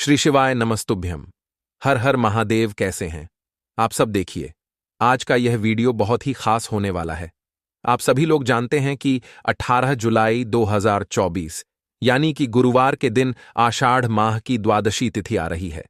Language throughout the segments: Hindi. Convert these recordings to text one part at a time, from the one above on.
श्री शिवाय नमस्तुभ्यम। हर हर महादेव। कैसे हैं आप सब? देखिए, आज का यह वीडियो बहुत ही खास होने वाला है। आप सभी लोग जानते हैं कि 18 जुलाई 2024 यानी कि गुरुवार के दिन आषाढ़ माह की द्वादशी तिथि आ रही है।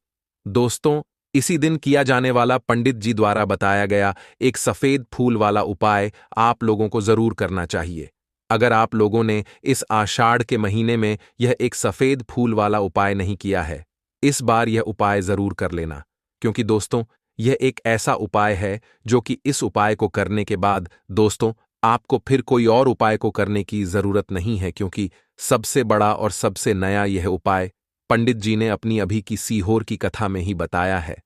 दोस्तों, इसी दिन किया जाने वाला पंडित जी द्वारा बताया गया एक सफेद फूल वाला उपाय आप लोगों को जरूर करना चाहिए। अगर आप लोगों ने इस आषाढ़ के महीने में यह एक सफेद फूल वाला उपाय नहीं किया है, इस बार यह उपाय जरूर कर लेना, क्योंकि दोस्तों, यह एक ऐसा उपाय है जो कि इस उपाय को करने के बाद दोस्तों आपको फिर कोई और उपाय को करने की जरूरत नहीं है, क्योंकि सबसे बड़ा और सबसे नया यह उपाय पंडित जी ने अपनी अभी की सीहोर की कथा में ही बताया है।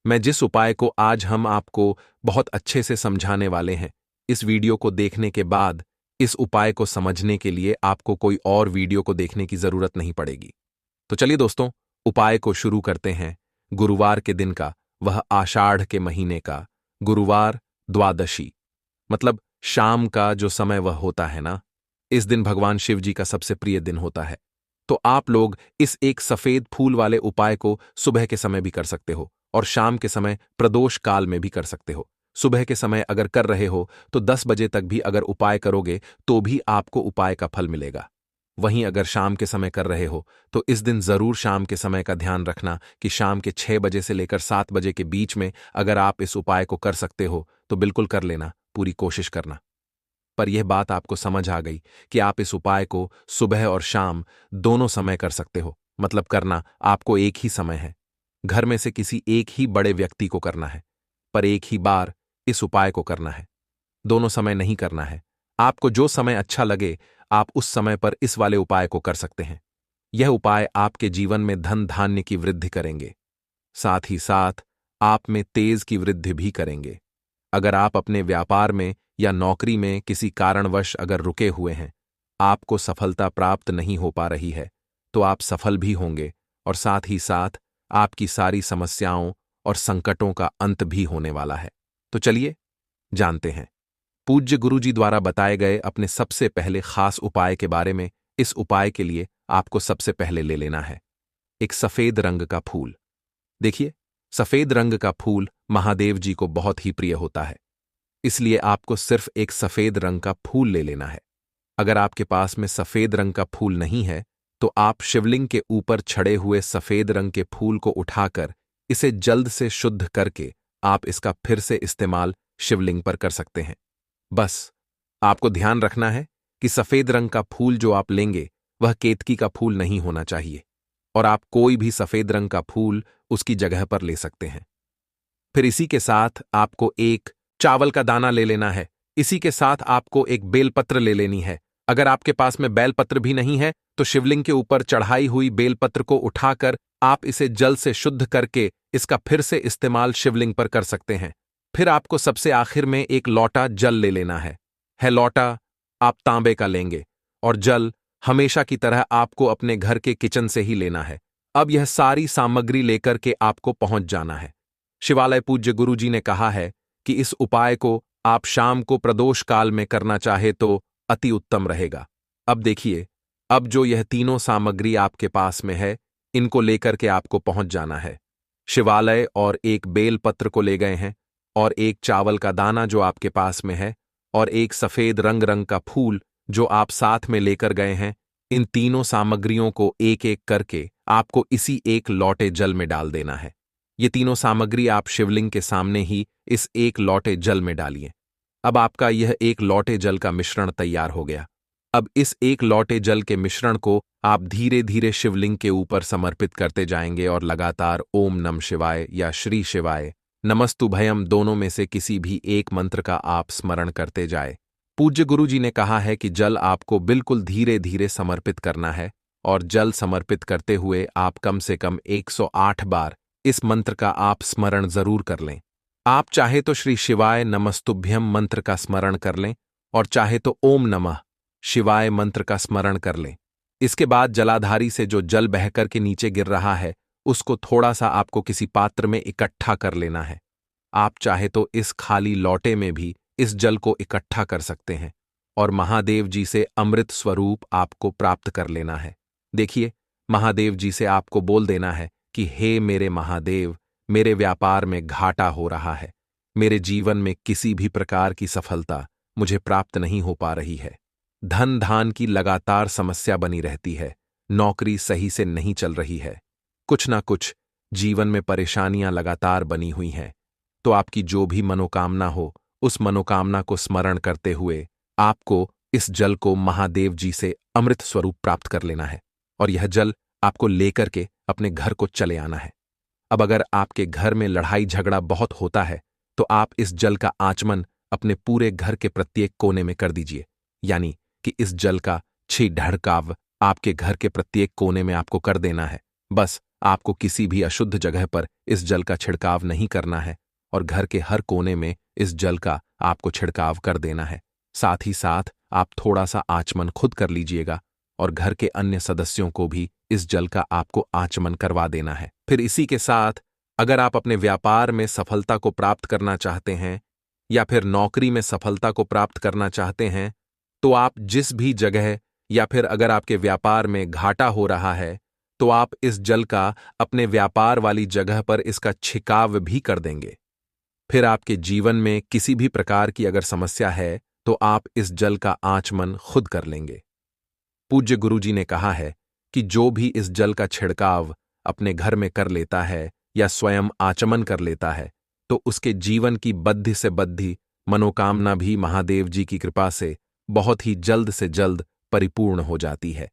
मैं जिस उपाय को आज हम आपको बहुत अच्छे से समझाने वाले हैं, इस वीडियो को देखने के बाद इस उपाय को समझने के लिए आपको कोई और वीडियो को देखने की जरूरत नहीं पड़ेगी। तो चलिए दोस्तों, उपाय को शुरू करते हैं। गुरुवार के दिन का, वह आषाढ़ के महीने का गुरुवार द्वादशी, मतलब शाम का जो समय वह होता है ना, इस दिन भगवान शिव जी का सबसे प्रिय दिन होता है। तो आप लोग इस एक सफेद फूल वाले उपाय को सुबह के समय भी कर सकते हो और शाम के समय प्रदोष काल में भी कर सकते हो। सुबह के समय अगर कर रहे हो तो 10 बजे तक भी अगर उपाय करोगे तो भी आपको उपाय का फल मिलेगा। वहीं अगर शाम के समय कर रहे हो तो इस दिन जरूर शाम के समय का ध्यान रखना कि शाम के 6 बजे से लेकर 7 बजे के बीच में अगर आप इस उपाय को कर सकते हो तो बिल्कुल कर लेना, पूरी कोशिश करना। पर यह बात आपको समझ आ गई कि आप इस उपाय को सुबह और शाम दोनों समय कर सकते हो, मतलब करना आपको एक ही समय है। घर में से किसी एक ही बड़े व्यक्ति को करना है, पर एक ही बार इस उपाय को करना है। दोनों समय नहीं करना है। आपको जो समय अच्छा लगे आप उस समय पर इस वाले उपाय को कर सकते हैं। यह उपाय आपके जीवन में धन धान्य की वृद्धि करेंगे, साथ ही साथ आप में तेज की वृद्धि भी करेंगे। अगर आप अपने व्यापार में या नौकरी में किसी कारणवश अगर रुके हुए हैं, आपको सफलता प्राप्त नहीं हो पा रही है, तो आप सफल भी होंगे और साथ ही साथ आपकी सारी समस्याओं और संकटों का अंत भी होने वाला है। तो चलिए जानते हैं पूज्य गुरुजी द्वारा बताए गए अपने सबसे पहले खास उपाय के बारे में। इस उपाय के लिए आपको सबसे पहले ले लेना है एक सफेद रंग का फूल। देखिए, सफेद रंग का फूल महादेव जी को बहुत ही प्रिय होता है, इसलिए आपको सिर्फ एक सफेद रंग का फूल ले लेना है। अगर आपके पास में सफेद रंग का फूल नहीं है तो आप शिवलिंग के ऊपर छड़े हुए सफेद रंग के फूल को उठाकर इसे जल्द से शुद्ध करके आप इसका फिर से इस्तेमाल शिवलिंग पर कर सकते हैं। बस आपको ध्यान रखना है कि सफेद रंग का फूल जो आप लेंगे वह केतकी का फूल नहीं होना चाहिए, और आप कोई भी सफेद रंग का फूल उसकी जगह पर ले सकते हैं। फिर इसी के साथ आपको एक चावल का दाना ले लेना है। इसी के साथ आपको एक बेलपत्र ले लेनी है। अगर आपके पास में बेलपत्र भी नहीं है तो शिवलिंग के ऊपर चढ़ाई हुई बेलपत्र को उठाकर आप इसे जल से शुद्ध करके इसका फिर से इस्तेमाल शिवलिंग पर कर सकते हैं। फिर आपको सबसे आखिर में एक लोटा जल ले लेना है। लोटा आप तांबे का लेंगे और जल हमेशा की तरह आपको अपने घर के किचन से ही लेना है। अब यह सारी सामग्री लेकर के आपको पहुंच जाना है। शिवालय पूज्य गुरुजी ने कहा है कि इस उपाय को आप शाम को प्रदोष काल में करना चाहे तो अति उत्तम रहेगा। अब देखिए, अब जो यह तीनों सामग्री आपके पास में है, इनको लेकर के आपको पहुंच जाना है। शिवालय और एक बेलपत्र को ले गए हैं, और एक चावल का दाना जो आपके पास में है, और एक सफेद रंग का फूल जो आप साथ में लेकर गए हैं। इन तीनों सामग्रियों को एक एक करके आपको इसी एक लोटे जल में डाल देना है। ये तीनों सामग्री आप शिवलिंग के सामने ही इस एक लोटे जल में डालिए। अब आपका यह एक लोटे जल का मिश्रण तैयार हो गया। अब इस एक लोटे जल के मिश्रण को आप धीरे धीरे शिवलिंग के ऊपर समर्पित करते जाएंगे और लगातार ओम नमः शिवाय या श्री शिवाय नमस्तुभयम दोनों में से किसी भी एक मंत्र का आप स्मरण करते जाए। पूज्य गुरुजी ने कहा है कि जल आपको बिल्कुल धीरे धीरे समर्पित करना है, और जल समर्पित करते हुए आप कम से कम 108 बार इस मंत्र का आप स्मरण जरूर कर लें। आप चाहे तो श्री शिवाय नमस्तुभ्यम मंत्र का स्मरण कर लें, और चाहे तो ओम नमः शिवाय मंत्र का स्मरण कर लें। इसके बाद जलाधारी से जो जल बहकर के नीचे गिर रहा है उसको थोड़ा सा आपको किसी पात्र में इकट्ठा कर लेना है। आप चाहे तो इस खाली लोटे में भी इस जल को इकट्ठा कर सकते हैं और महादेव जी से अमृत स्वरूप आपको प्राप्त कर लेना है। देखिए, महादेव जी से आपको बोल देना है कि हे मेरे महादेव, मेरे व्यापार में घाटा हो रहा है, मेरे जीवन में किसी भी प्रकार की सफलता मुझे प्राप्त नहीं हो पा रही है। धन धान की लगातार समस्या बनी रहती है, नौकरी सही से नहीं चल रही है, कुछ ना कुछ जीवन में परेशानियां लगातार बनी हुई हैं। तो आपकी जो भी मनोकामना हो, उस मनोकामना को स्मरण करते हुए आपको इस जल को महादेव जी से अमृत स्वरूप प्राप्त कर लेना है और यह जल आपको लेकर के अपने घर को चले आना है। अब अगर आपके घर में लड़ाई झगड़ा बहुत होता है तो आप इस जल का आचमन अपने पूरे घर के प्रत्येक कोने में कर दीजिए, यानी कि इस जल का छिड़काव आपके घर के प्रत्येक कोने में आपको कर देना है। बस आपको किसी भी अशुद्ध जगह पर इस जल का छिड़काव नहीं करना है और घर के हर कोने में इस जल का आपको छिड़काव कर देना है। साथ ही साथ आप थोड़ा सा आचमन खुद कर लीजिएगा और घर के अन्य सदस्यों को भी इस जल का आपको आचमन करवा देना है। फिर इसी के साथ अगर आप अपने व्यापार में सफलता को प्राप्त करना चाहते हैं या फिर नौकरी में सफलता को प्राप्त करना चाहते हैं, तो आप जिस भी जगह या फिर अगर आपके व्यापार में घाटा हो रहा है तो आप इस जल का अपने व्यापार वाली जगह पर इसका छिड़काव भी कर देंगे। फिर आपके जीवन में किसी भी प्रकार की अगर समस्या है तो आप इस जल का आचमन खुद कर लेंगे। पूज्य गुरुजी ने कहा है कि जो भी इस जल का छिड़काव अपने घर में कर लेता है या स्वयं आचमन कर लेता है तो उसके जीवन की बद्ध से बद्धी मनोकामना भी महादेव जी की कृपा से बहुत ही जल्द से जल्द परिपूर्ण हो जाती है।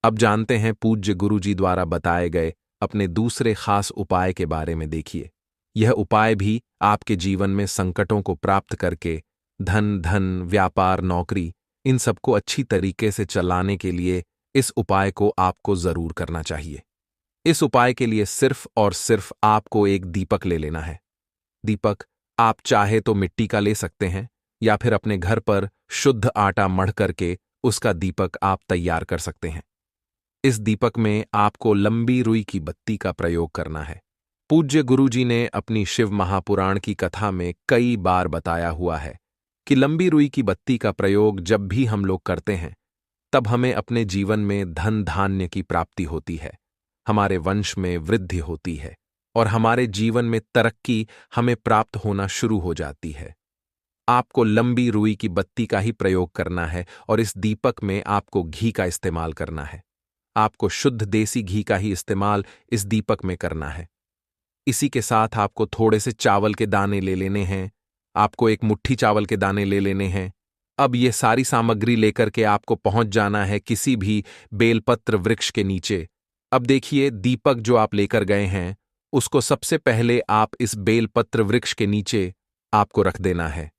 अब जानते हैं पूज्य गुरुजी द्वारा बताए गए अपने दूसरे खास उपाय के बारे में। देखिए, यह उपाय भी आपके जीवन में संकटों को प्राप्त करके धन, व्यापार, नौकरी इन सबको अच्छी तरीके से चलाने के लिए इस उपाय को आपको जरूर करना चाहिए। इस उपाय के लिए सिर्फ और सिर्फ आपको एक दीपक ले लेना है। दीपक आप चाहे तो मिट्टी का ले सकते हैं या फिर अपने घर पर शुद्ध आटा मढ़ करके उसका दीपक आप तैयार कर सकते हैं। इस दीपक में आपको लंबी रुई की बत्ती का प्रयोग करना है। पूज्य गुरुजी ने अपनी शिव महापुराण की कथा में कई बार बताया हुआ है कि लंबी रुई की बत्ती का प्रयोग जब भी हम लोग करते हैं तब हमें अपने जीवन में धन धान्य की प्राप्ति होती है, हमारे वंश में वृद्धि होती है और हमारे जीवन में तरक्की हमें प्राप्त होना शुरू हो जाती है। आपको लंबी रुई की बत्ती का ही प्रयोग करना है और इस दीपक में आपको घी का इस्तेमाल करना है। आपको शुद्ध देसी घी का ही इस्तेमाल इस दीपक में करना है। इसी के साथ आपको थोड़े से चावल के दाने ले लेने हैं। आपको एक मुट्ठी चावल के दाने ले लेने हैं। अब ये सारी सामग्री लेकर के आपको पहुंच जाना है किसी भी बेलपत्र वृक्ष के नीचे। अब देखिए, दीपक जो आप लेकर गए हैं उसको सबसे पहले आप इस बेलपत्र वृक्ष के नीचे आपको रख देना है।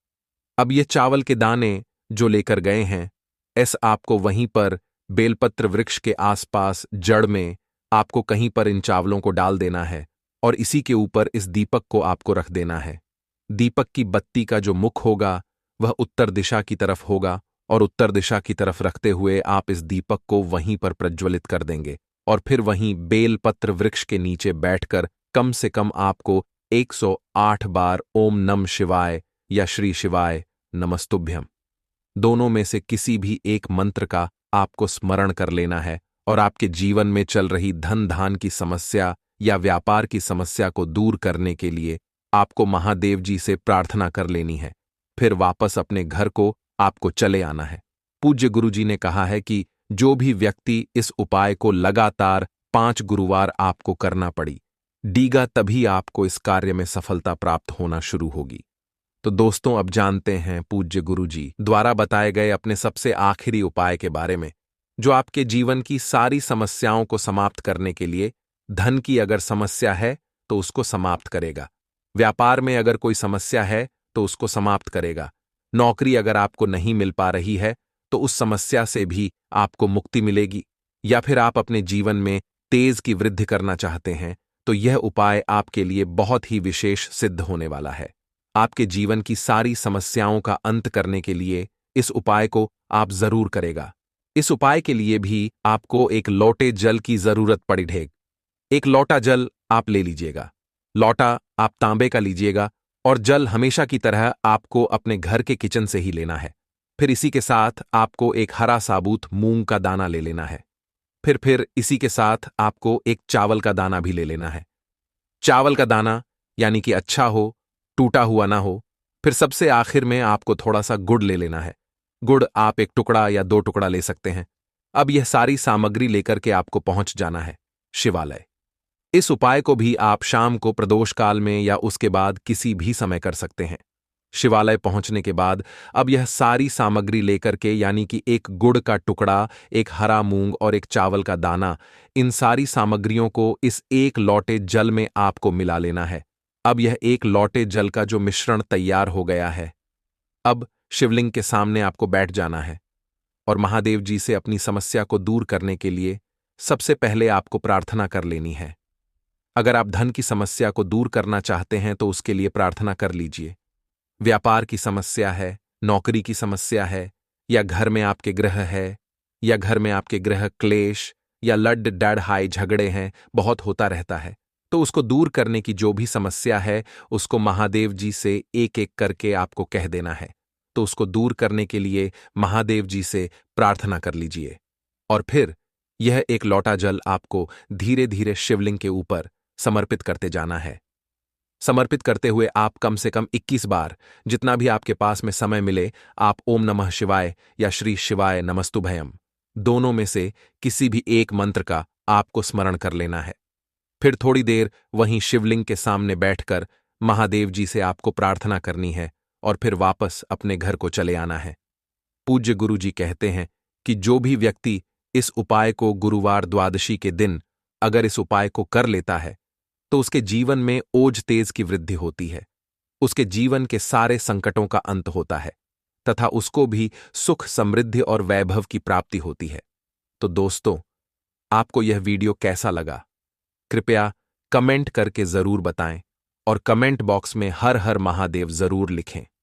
अब ये चावल के दाने जो लेकर गए हैं आपको वहीं पर बेलपत्र वृक्ष के आसपास जड़ में आपको कहीं पर इन चावलों को डाल देना है और इसी के ऊपर इस दीपक को आपको रख देना है। दीपक की बत्ती का जो मुख होगा वह उत्तर दिशा की तरफ होगा और उत्तर दिशा की तरफ रखते हुए आप इस दीपक को वहीं पर प्रज्वलित कर देंगे और फिर वहीं बेलपत्र वृक्ष के नीचे बैठकर कम से कम आपको 108 बार ओम नम शिवाय या श्री शिवाय नमस्तुभ्यम दोनों में से किसी भी एक मंत्र का आपको स्मरण कर लेना है और आपके जीवन में चल रही धन धान की समस्या या व्यापार की समस्या को दूर करने के लिए आपको महादेव जी से प्रार्थना कर लेनी है। फिर वापस अपने घर को आपको चले आना है। पूज्य गुरुजी ने कहा है कि जो भी व्यक्ति इस उपाय को लगातार 5 गुरुवार आपको करना पड़ेगा, तभी आपको इस कार्य में सफलता प्राप्त होना शुरू होगी। तो दोस्तों, अब जानते हैं पूज्य गुरुजी द्वारा बताए गए अपने सबसे आखिरी उपाय के बारे में, जो आपके जीवन की सारी समस्याओं को समाप्त करने के लिए, धन की अगर समस्या है तो उसको समाप्त करेगा, व्यापार में अगर कोई समस्या है तो उसको समाप्त करेगा, नौकरी अगर आपको नहीं मिल पा रही है तो उस समस्या से भी आपको मुक्ति मिलेगी, या फिर आप अपने जीवन में तेज की वृद्धि करना चाहते हैं तो यह उपाय आपके लिए बहुत ही विशेष सिद्ध होने वाला है। आपके जीवन की सारी समस्याओं का अंत करने के लिए इस उपाय को आप जरूर करेगा। इस उपाय के लिए भी आपको एक लोटे जल की जरूरत पड़ेगी। एक लोटा जल आप ले लीजिएगा। लोटा आप तांबे का लीजिएगा और जल हमेशा की तरह आपको अपने घर के किचन से ही लेना है। फिर इसी के साथ आपको एक हरा साबुत मूंग का दाना ले लेना है। फिर इसी के साथ आपको एक चावल का दाना भी ले लेना है। चावल का दाना यानी कि अच्छा हो, टूटा हुआ ना हो। फिर सबसे आखिर में आपको थोड़ा सा गुड़ ले लेना है। गुड़ आप एक टुकड़ा या 2 टुकड़ा ले सकते हैं। अब यह सारी सामग्री लेकर के आपको पहुंच जाना है शिवालय। इस उपाय को भी आप शाम को प्रदोष काल में या उसके बाद किसी भी समय कर सकते हैं। शिवालय पहुंचने के बाद अब यह सारी सामग्री लेकर के यानी कि एक गुड़ का टुकड़ा, एक हरा मूंग और एक चावल का दाना, इन सारी सामग्रियों को इस एक लोटे जल में आपको मिला लेना है। अब यह एक लोटे जल का जो मिश्रण तैयार हो गया है, अब शिवलिंग के सामने आपको बैठ जाना है और महादेव जी से अपनी समस्या को दूर करने के लिए सबसे पहले आपको प्रार्थना कर लेनी है। अगर आप धन की समस्या को दूर करना चाहते हैं तो उसके लिए प्रार्थना कर लीजिए। व्यापार की समस्या है, नौकरी की समस्या है, या घर में आपके ग्रह है, या घर में आपके ग्रह क्लेश या लड डैड हाई झगड़े हैं, बहुत होता रहता है, तो उसको दूर करने की जो भी समस्या है उसको महादेव जी से एक एक करके आपको कह देना है। तो उसको दूर करने के लिए महादेव जी से प्रार्थना कर लीजिए और फिर यह एक लोटा जल आपको धीरे धीरे शिवलिंग के ऊपर समर्पित करते जाना है। समर्पित करते हुए आप कम से कम 21 बार, जितना भी आपके पास में समय मिले, आप ओम नमः शिवाय या श्री शिवाय नमस्तुभयम दोनों में से किसी भी एक मंत्र का आपको स्मरण कर लेना है। फिर थोड़ी देर वहीं शिवलिंग के सामने बैठकर महादेव जी से आपको प्रार्थना करनी है और फिर वापस अपने घर को चले आना है। पूज्य गुरु जी कहते हैं कि जो भी व्यक्ति इस उपाय को गुरुवार द्वादशी के दिन अगर इस उपाय को कर लेता है तो उसके जीवन में ओज तेज की वृद्धि होती है, उसके जीवन के सारे संकटों का अंत होता है तथा उसको भी सुख, समृद्धि और वैभव की प्राप्ति होती है। तो दोस्तों, आपको यह वीडियो कैसा लगा? कृपया कमेंट करके जरूर बताएं और कमेंट बॉक्स में हर हर महादेव जरूर लिखें।